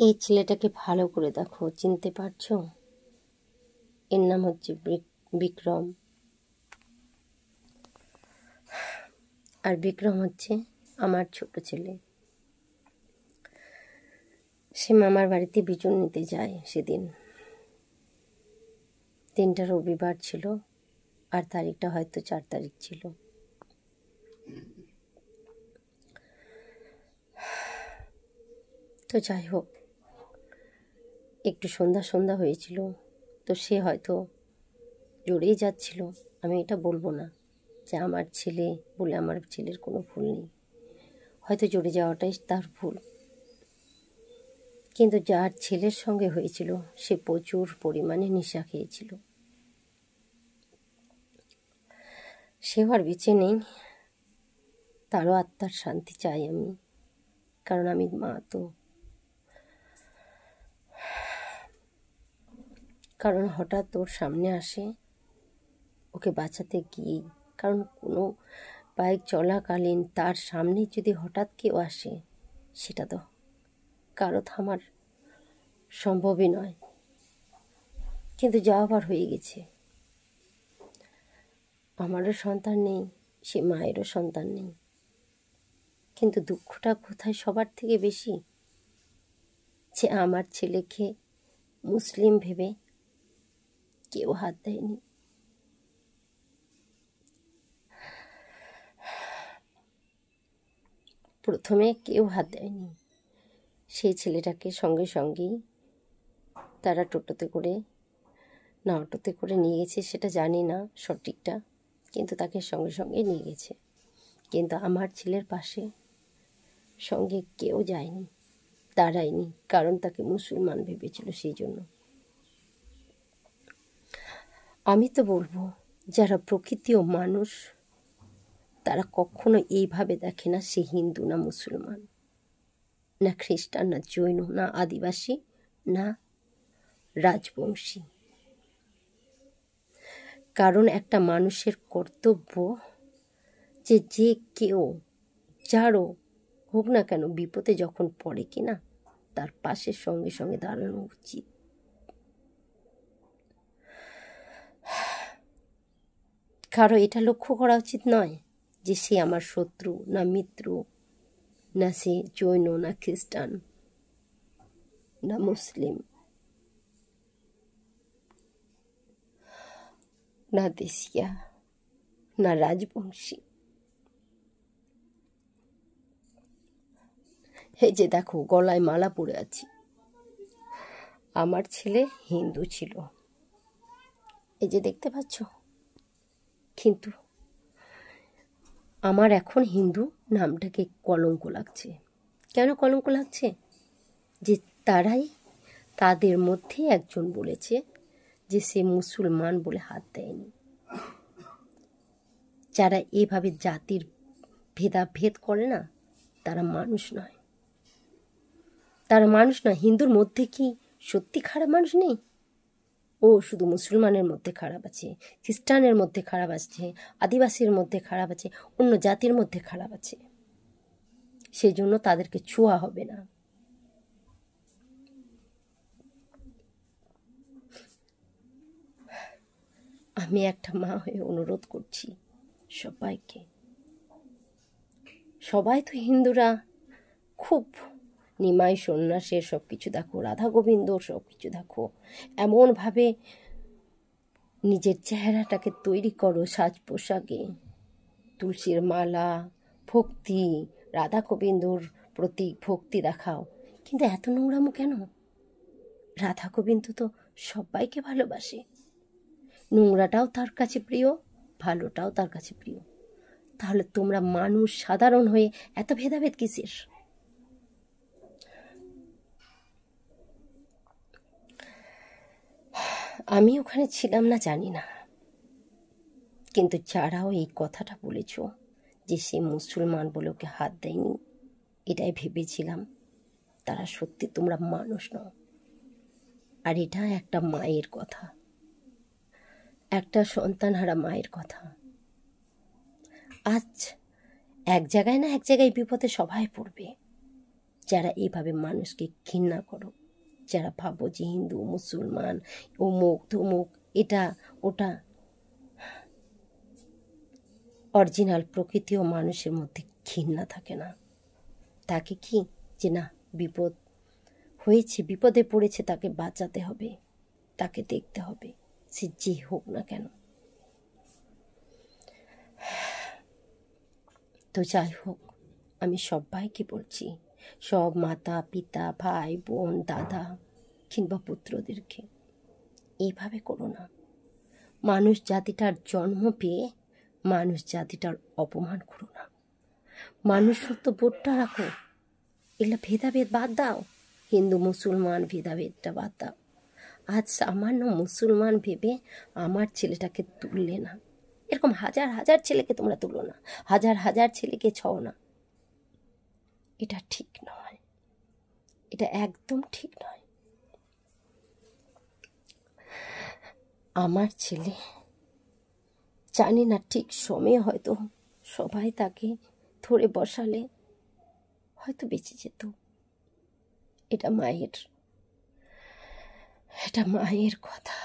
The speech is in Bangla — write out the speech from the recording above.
এই ছেলেটাকে ভালো করে দেখো, চিনতে পারছো? এর নাম হচ্ছে বিক্রম। আর বিক্রম হচ্ছে আমার ছোট ছেলে। সে মামার বাড়িতে বিচুন নিতে যায়। সেদিন দিনটা রবিবার ছিল, আর তারিখটা হয়তো 4 তারিখ ছিল। তো যাই হোক, একটু সন্ধ্যা সন্ধ্যা হয়েছিল, তো সে হয়তো জোরেই যাচ্ছিল। আমি এটা বলবো না যে আমার ছেলে বলে আমার ছেলের কোনো ভুল নেই, হয়তো জোরে যাওয়াটাই তার ভুল। কিন্তু যার ছেলের সঙ্গে হয়েছিল সে প্রচুর পরিমাণে নেশা খেয়েছিল। সেও আর বেঁচে নেই, তারও আত্মার শান্তি চাই আমি, কারণ আমি মা। তো কারণ হঠাৎ ওর সামনে আসে, ওকে বাঁচাতে গিয়েই, কারণ কোনো বাইক চলাকালীন তার সামনে যদি হঠাৎ কেউ আসে, সেটা তো কারো থামার সম্ভবই নয়। কিন্তু যা আবার হয়ে গেছে। আমারও সন্তান নেই, সে মায়েরও সন্তান নেই, কিন্তু দুঃখটা কোথায় সবার থেকে বেশি, যে আমার ছেলেকে মুসলিম ভেবে কেউ হাত দেয়নি। প্রথমে কেউ হাত দেয়নি। সেই ছেলেটাকে সঙ্গে সঙ্গেই তারা টোটোতে করে না অটোতে করে নিয়ে গেছে, সেটা জানি না সঠিকটা, কিন্তু তাকে সঙ্গে সঙ্গে নিয়ে গেছে। কিন্তু আমার ছেলের পাশে সঙ্গে কেউ যায়নি, দাঁড়ায়নি, কারণ তাকে মুসলমান ভেবেছিল। সেই জন্য আমি তো বলবো, যারা প্রকৃতি ও মানুষ, তারা কখনো এইভাবে দেখে না সে হিন্দু না মুসলমান, না খ্রিস্টান, না জৈন, না আদিবাসী, না রাজবংশী। কারণ একটা মানুষের কর্তব্য যে যে কেউ যারও হোক না কেন, বিপদে যখন পড়ে কিনা তার পাশে সঙ্গে সঙ্গে দাঁড়ানো উচিত। কারো এটা লক্ষ্য করা উচিত নয় যে সে আমার শত্রু না মিত্র, না সে জৈন না খ্রিস্টান না মুসলিম না দেশিয়া না রাজবংশী। এই যে দেখো, গলায় মালা পরে আছি, আমার ছেলে হিন্দু ছিল, এই যে দেখতে পাচ্ছ। কিন্তু আমার এখন হিন্দু নামটাকে কলঙ্ক লাগছে। কেন কলঙ্ক লাগছে? যে তারাই, তাদের মধ্যে একজন বলেছে যে সে মুসলমান বলে হাত দেয়নি। যারা এভাবে জাতির ভেদাভেদ করে না, তারা মানুষ নয়, তারা মানুষ নয়। হিন্দুর মধ্যে কি সত্যি খারাপ মানুষ নেই? ও শুধু মুসলমানের মধ্যে খারাপ আছে, খ্রিস্টানের মধ্যে খারাপ আছে, আদিবাসীর মধ্যে খারাপ আছে, অন্য জাতির মধ্যে খারাপ আছে, সেই জন্য তাদেরকে ছোঁয়া হবে না। আমি একটা মা হয়ে অনুরোধ করছি সবাইকে, সবাই তো হিন্দুরা খুব নিমাই সন্ন্যাসের সব কিছু দেখো, রাধা গোবিন্দ সব কিছু দেখো, এমনভাবে নিজের চেহারাটাকে তৈরি করো সাজ পোশাকে, তুলসীর মালা, ভক্তি, রাধা গোবিন্দর প্রতি ভক্তি দেখাও, কিন্তু এত নোংরামো কেন? রাধা গোবিন্দ তো সবাইকে ভালোবাসে, নোংরাটাও তার কাছে প্রিয়, ভালোটাও তার কাছে প্রিয়। তাহলে তোমরা মানুষ সাধারণ হয়ে এত ভেদাভেদ কিসের? আমি ওখানে ছিলাম না জানি না, কিন্তু যারাও এই কথাটা বলেছ যে সে মুসলমান বলে ওকে হাত দেয়নি, এটাই ভেবেছিলাম তারা সত্যি তোমরা মানুষ নও। আর এটা একটা মায়ের কথা, একটা সন্তানহারা মায়ের কথা। আজ এক জায়গায় না এক জায়গায় বিপদে সবাই পড়বে, যারা এইভাবে মানুষকে ঘৃণা করো, যারা ভাবো যে হিন্দু মুসলমান অমুক তমুক এটা ওটা, অরিজিনাল প্রকৃতি ও মানুষের মধ্যে ঘৃণা থাকে না। তাকে কি যে না বিপদ হয়েছে, বিপদে পড়েছে, তাকে বাঁচাতে হবে, তাকে দেখতে হবে, সে যে হোক না কেন। তো যাই হোক, আমি সবাইকে বলছি, সব মাতা পিতা ভাই বোন দাদা কিংবা পুত্রদেরকে, এইভাবে করো না। মানুষ জাতিটার জন্ম পেয়ে মানুষ জাতিটার অপমান করো না। মানুষত্ব বোধটা রাখো, এগুলো ভেদাভেদ বাদ দাও, হিন্দু মুসলমান ভেদাভেদটা বাদ দাও। আজ সামান্য মুসলমান ভেবে আমার ছেলেটাকে তুললে না, এরকম হাজার হাজার ছেলেকে তোমরা তুলো না, হাজার হাজার ছেলেকে ছও না। এটা ঠিক নয়, এটা একদম ঠিক নয়। আমার ছেলে জানি না ঠিক সময়ে হয়তো সবাই তাকে ধরে বসালে হয়তো বেঁচে যেত। এটা মায়ের কথা।